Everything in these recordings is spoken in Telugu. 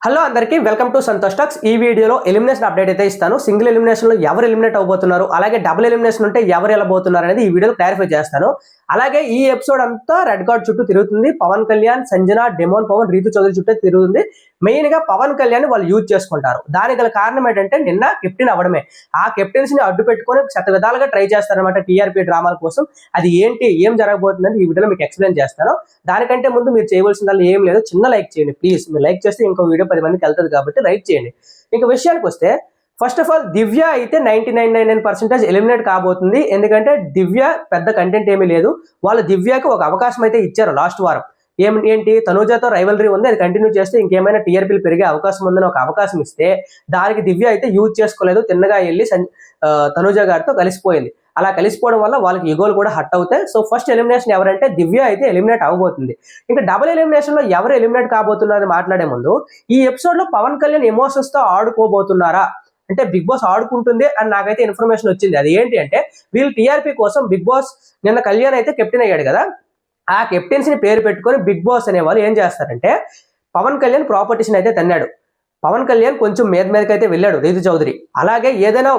హలో అందరికీ వెల్కమ్ టు సంతోష్ టాక్స్. ఈ వీడియోలో ఎలిమినేషన్ అప్డేట్ అయితే ఇస్తాను. సింగిల్ ఎలిమినేషన్ లో ఎవరు ఎలిమినేట్ అవబోతున్నారు, అలాగే డబుల్ ఎలిమినేషన్ ఉంటే ఎవరు వెళ్ళబోతున్నారు అనేది ఈ వీడియోలో క్లారిఫై చేస్తాను. అలాగే ఈ ఎపిసోడ్ అంతా రెడ్ కార్డ్ చుట్టూ తిరుగుతుంది. పవన్ కళ్యాణ్, సంజన, డెమోన్ పవన్, రీతు చౌదరి చుట్టూ తిరుగుతుంది. మెయిన్ గా పవన్ కళ్యాణ్ వాళ్ళు యూజ్ చేసుకుంటారు. దానికి గల కారణం ఏంటంటే నిన్న కెప్టెన్ అవ్వడమే. ఆ కెప్టెన్సీ ని అడ్డు పెట్టుకొని శత విధాలుగా ట్రై చేస్తారనమాట టీఆర్పీ డ్రామాల కోసం. అది ఏంటి, ఏం జరగబోతుందని ఈ వీడియోలో మీకు ఎక్స్ప్లెయిన్ చేస్తాను. దానికంటే ముందు మీరు చేయవలసింది ఏం లేదు, చిన్న లైక్ చేయండి ప్లీజ్. మీరు లైక్ చేస్తే ఇంకో వీడియో 10 మందికి వెళ్తుంది కాబట్టి లైక్ చేయండి. ఇంకా విషయానికి వస్తే, ఫస్ట్ ఆఫ్ ఆల్ దివ్య అయితే 99.99% ఎలిమినేట్ కాబోతుంది. ఎందుకంటే దివ్య పెద్ద కంటెంట్ ఏమీ లేదు. వాళ్ళు దివ్యకి ఒక అవకాశం అయితే ఇచ్చారు లాస్ట్ వారం. ఏంటి, తనూజాతో రైవలరీ ఉంది, అది కంటిన్యూ చేస్తే ఇంకేమైనా టీఆర్పీలు పెరిగే అవకాశం ఉందని ఒక అవకాశం ఇస్తే దానికి దివ్య అయితే యూజ్ చేసుకోలేదు. తిన్నగా వెళ్ళి తనూజ గారితో కలిసిపోయింది. అలా కలిసిపోవడం వల్ల వాళ్ళకి ఈగోలు కూడా హట్ అవుతాయి. సో ఫస్ట్ ఎలిమినేషన్ ఎవరంటే దివ్య అయితే ఎలిమినేట్ అవబోతుంది. ఇంకా డబుల్ ఎలిమినేషన్ లో ఎవరు ఎలిమినేట్ కాబోతున్నారని మాట్లాడే ముందు, ఈ ఎపిసోడ్ లో పవన్ కళ్యాణ్ ఎమోషన్స్ తో ఆడుకోబోతున్నారా అంటే బిగ్ బాస్ ఆడుకుంటుంది అని నాకైతే ఇన్ఫర్మేషన్ వచ్చింది. అది ఏంటి అంటే, వీళ్ళు టీఆర్పీ కోసం బిగ్ బాస్ నిన్న కళ్యాణ్ అయితే కెప్టెన్ అయ్యాడు కదా, ఆ కెప్టెన్సీని పేరు పెట్టుకొని బిగ్ బాస్ అనే వాళ్ళు ఏం చేస్తారంటే, పవన్ కళ్యాణ్ ప్రాపర్టీస్ని అయితే తన్నాడు. పవన్ కళ్యాణ్ కొంచెం మీదకి అయితే వెళ్ళాడు రీతు చౌదరి. అలాగే ఏదైనా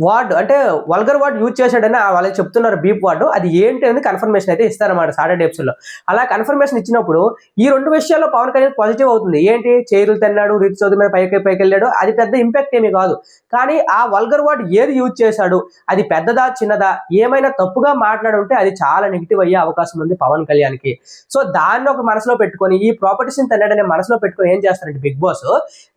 వార్డ్ అంటే వల్గర్ వార్డ్ యూజ్ చేశాడని వాళ్ళకి చెప్తున్నారు, బీప్ వార్డు. అది ఏంటి అనేది కన్ఫర్మేషన్ అయితే ఇస్తారన్నమాట సాటర్డే ఎపిసోడ్లో. అలా కన్ఫర్మేషన్ ఇచ్చినప్పుడు ఈ రెండు విషయాల్లో పవన్ కళ్యాణ్ పాజిటివ్ అవుతుంది. ఏంటి, చైర్లు తిన్నాడు, రీతు చౌదరి మీద పైకి వెళ్ళాడు, అది పెద్ద ఇంపాక్ట్ ఏమీ కాదు. కానీ ఆ వల్గర్ వార్డ్ ఏది యూజ్ చేశాడు, అది పెద్దదా చిన్నదా, ఏమైనా తప్పుగా మాట్లాడుంటే అది చాలా నెగిటివ్ అయ్యే అవకాశం ఉంది పవన్ కళ్యాణ్కి. సో దాన్ని ఒక మనసులో పెట్టుకొని, ఈ ప్రాపర్టీస్ని తిన్నాడనే మనసులో పెట్టుకొని ఏం చేస్తారంటే బిగ్ బాస్,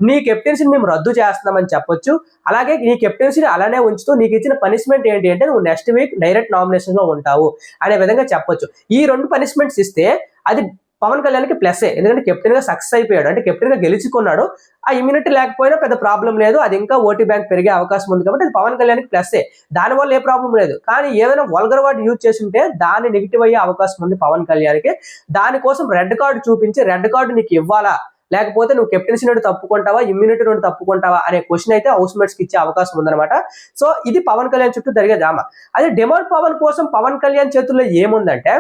నీ కెప్టెన్సీని మేము రద్దు చేస్తున్నామని చెప్పొచ్చు. అలాగే నీ కెప్టెన్సీని అలానే ఉంచుతూ నీకు ఇచ్చిన పనిష్మెంట్ ఏంటి అంటే, నువ్వు నెక్స్ట్ వీక్ డైరెక్ట్ నామినేషన్ లో ఉంటావు అనే విధంగా చెప్పొచ్చు. ఈ రెండు పనిష్మెంట్స్ ఇస్తే అది పవన్ కళ్యాణ్కి ప్లస్ఏ. ఎందుకంటే కెప్టెన్ గా సక్సెస్ అయిపోయాడు, అంటే కెప్టెన్ గా గెలుచుకున్నాడు. ఆ ఇమ్యూనిటీ లేకపోయినా పెద్ద ప్రాబ్లం లేదు, అది ఇంకా ఓటీ బ్యాంక్ పెరిగే అవకాశం ఉంది కాబట్టి అది పవన్ కళ్యాణ్కి ప్లస్ఏ. దానివల్ల ఏ ప్రాబ్లం లేదు. కానీ ఏదైనా వల్గర్ వర్డ్ యూజ్ చేసి ఉంటే దాన్ని నెగిటివ్ అయ్యే అవకాశం ఉంది పవన్ కళ్యాణ్కి. దానికోసం రెడ్ కార్డు చూపించి, రెడ్ కార్డు నీకు ఇవ్వాలా లేకపోతే నువ్వు కెప్టెన్సీ నుండి తప్పుకుంటావా, ఇమ్యూనిటీ నుండి తప్పుకుంటావా అనే క్వశ్చన్ అయితే హౌస్ మేట్స్ కి ఇచ్చే అవకాశం ఉందన్నమాట. సో ఇది పవన్ కళ్యాణ్ చుట్టూ జరిగే డ్రామా. అదే డెమోన్ పవన్ కోసం పవన్ కళ్యాణ్ చేతుల్లో ఏముందంటే,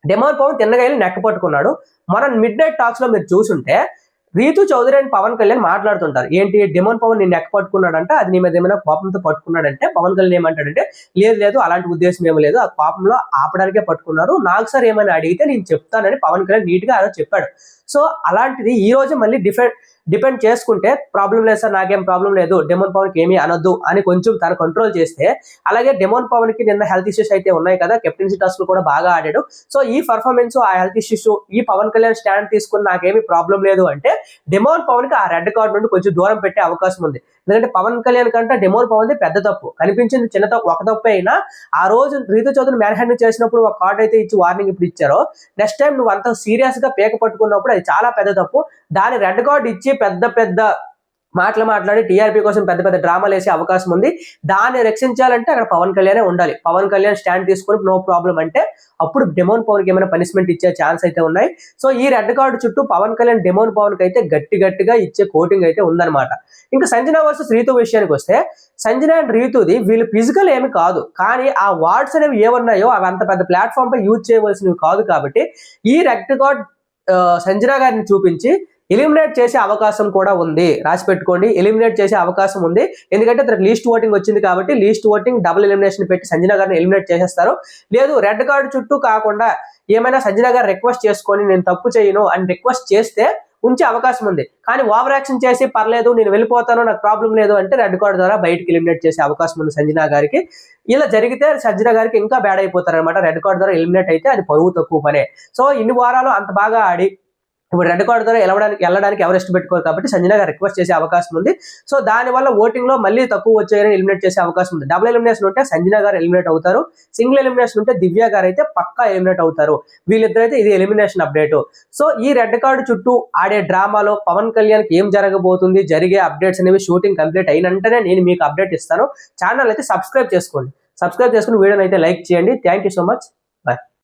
డెమోన్ పవన్ తిన్నగా నెక్క పట్టుకున్నాడు. మనం మిడ్ నైట్ టాక్స్ లో మీరు చూసుంటే రీతు చౌదరి అండ్ పవన్ కళ్యాణ్ మాట్లాడుతుంటారు. ఏంటి, డెమోన్ పవన్ నేను నెక్క పట్టుకున్నాడంటే అది నీ మీద ఏమైనా కోపంతో పట్టుకున్నాడంటే పవన్ కళ్యాణ్ ఏమంటాడంటే, లేదు అలాంటి ఉద్దేశం ఏమీ లేదు, ఆ కోపంలో ఆపడానికే పట్టుకున్నారు, నాకు సార్ ఏమైనా అడిగితే నేను చెప్తానని పవన్ కళ్యాణ్ నీట్ గా చెప్పాడు. సో అలాంటిది ఈ రోజు మళ్ళీ డిపెండ్ చేసుకుంటే ప్రాబ్లం లేదు సార్, నాకేం ప్రాబ్లం లేదు, డెమోన్ పవన్ కి ఏమీ అనొద్దు అని కొంచెం తన కంట్రోల్ చేస్తే, అలాగే డెమోన్ పవన్ కి నిన్న హెల్త్ ఇష్యూస్ అయితే ఉన్నాయి కదా, కెప్టెన్సీ టాస్క్ కూడా బాగా ఆడాడు. సో ఈ పర్ఫార్మెన్స్, ఆ హెల్త్ ఇష్యూస్, ఈ పవన్ కళ్యాణ్ స్టాండ్ తీసుకుని నాకేమీ ప్రాబ్లం లేదు అంటే డెమోన్ పవన్ కి ఆ రెడ్ కార్డు నుండి కొంచెం దూరం పెట్టే అవకాశం ఉంది. ఎందుకంటే పవన్ కళ్యాణ్ కంటే డెమోన్ పవన్ పెద్ద తప్పు కనిపించింది, చిన్న తప్పు ఒక తప్పు అయినా ఆ రోజు రీతు చౌదరి మ్యాన్ హ్యాండ్ చేసినప్పుడు ఒక కార్డు అయితే ఇచ్చి వార్నింగ్ ఇప్పుడు ఇచ్చారో, నెక్స్ట్ టైం నువ్వు అంత సీరియస్ గా పేక పట్టుకున్నప్పుడు అది చాలా పెద్ద తప్పు. దాని రెడ్ కార్డు ఇచ్చి పెద్ద మాట్లాడి టీఆర్పీ కోసం పెద్ద డ్రామాలు వేసే అవకాశం ఉంది. దాన్ని రక్షించాలంటే అక్కడ పవన్ కళ్యాణే ఉండాలి. పవన్ కళ్యాణ్ స్టాండ్ తీసుకొని నో ప్రాబ్లం అంటే అప్పుడు డెమోన్ పవన్ కి ఏమైనా పనిష్మెంట్ ఇచ్చే ఛాన్స్ అయితే ఉన్నాయి. సో ఈ రెడ్ కార్డు చుట్టూ పవన్ కళ్యాణ్ డెమోన్ పవన్ కి అయితే గట్టిగా ఇచ్చే కోటింగ్ అయితే ఉందన్నమాట. ఇంకా సంజన వర్సెస్ రీతు విషయానికి వస్తే, సంజన అండ్ రీతుది వీళ్ళు ఫిజికల్ ఏమి కాదు, కానీ ఆ వార్డ్స్ అనేవి ఏమన్నాయో అవి అంత పెద్ద ప్లాట్ఫామ్ పై యూజ్ చేయవలసినవి కాదు. కాబట్టి ఈ రెడ్ కార్డ్ సంజన గారిని చూపించి ఎలిమినేట్ చేసే అవకాశం కూడా ఉంది. రాసి పెట్టుకోండి, ఎలిమినేట్ చేసే అవకాశం ఉంది. ఎందుకంటే తనకు లీస్ట్ ఓటింగ్ వచ్చింది కాబట్టి లీస్ట్ ఓటింగ్ డబుల్ ఎలిమినేషన్ పెట్టి సంజన గారిని ఎలిమినేట్ చేసేస్తారు. లేదు రెడ్ కార్డు చుట్టూ కాకుండా ఏమైనా సంజన గారు రిక్వెస్ట్ చేసుకొని నేను తప్పు చేయను అని రిక్వెస్ట్ చేస్తే ఉంచే అవకాశం ఉంది. కానీ ఓవర్ యాక్షన్ చేసి పర్లేదు నేను వెళ్ళిపోతాను, నాకు ప్రాబ్లం లేదు అంటే రెడ్ కార్డు ద్వారా బయటకి ఎలిమినేట్ చేసే అవకాశం ఉంది సంజన గారికి. ఇలా జరిగితే సంజన గారికి ఇంకా బ్యాడ్ అయిపోతారు అనమాట. రెడ్ కార్డు ద్వారా ఎలిమినేట్ అయితే అది పరువు తక్కువ పనే. సో ఇన్ని వారాలు అంత బాగా ఆడి ఇప్పుడు రెడ్ కార్డు ద్వారా వెళ్ళడానికి ఎవరు ఇష్టపెట్టుకోరు కాబట్టి సంజన గారు రిక్వెస్ట్ చేసే అవకాశం ఉంది. సో దానివల్ల ఓటింగ్ లో మళ్ళీ తక్కువ వచ్చాయని ఎలిమినేట్ చేసే అవకాశం ఉంది. డబుల్ ఎలిమినేషన్ ఉంటే సంజన గారు ఎలిమినేట్ అవుతారు, సింగిల్ ఎలిమినేషన్ ఉంటే దివ్య గారు అయితే పక్కా ఎలిమినేట్ అవుతారు. వీళ్ళిద్దరైతే ఇది ఎలిమినేషన్ అప్డేట్. సో ఈ రెడ్ కార్డు చుట్టూ ఆడే డ్రామాలో పవన్ కళ్యాణ్ కి ఏం జరగబోతుంది, జరిగే అప్డేట్స్ అనేవి షూటింగ్ కంప్లీట్ అయినంటనే నేను మీకు అప్డేట్ ఇస్తాను. ఛానల్ అయితే సబ్స్క్రైబ్ చేసుకుని వీడియోని అయితే లైక్ చేయండి. Thank you so much. Bye.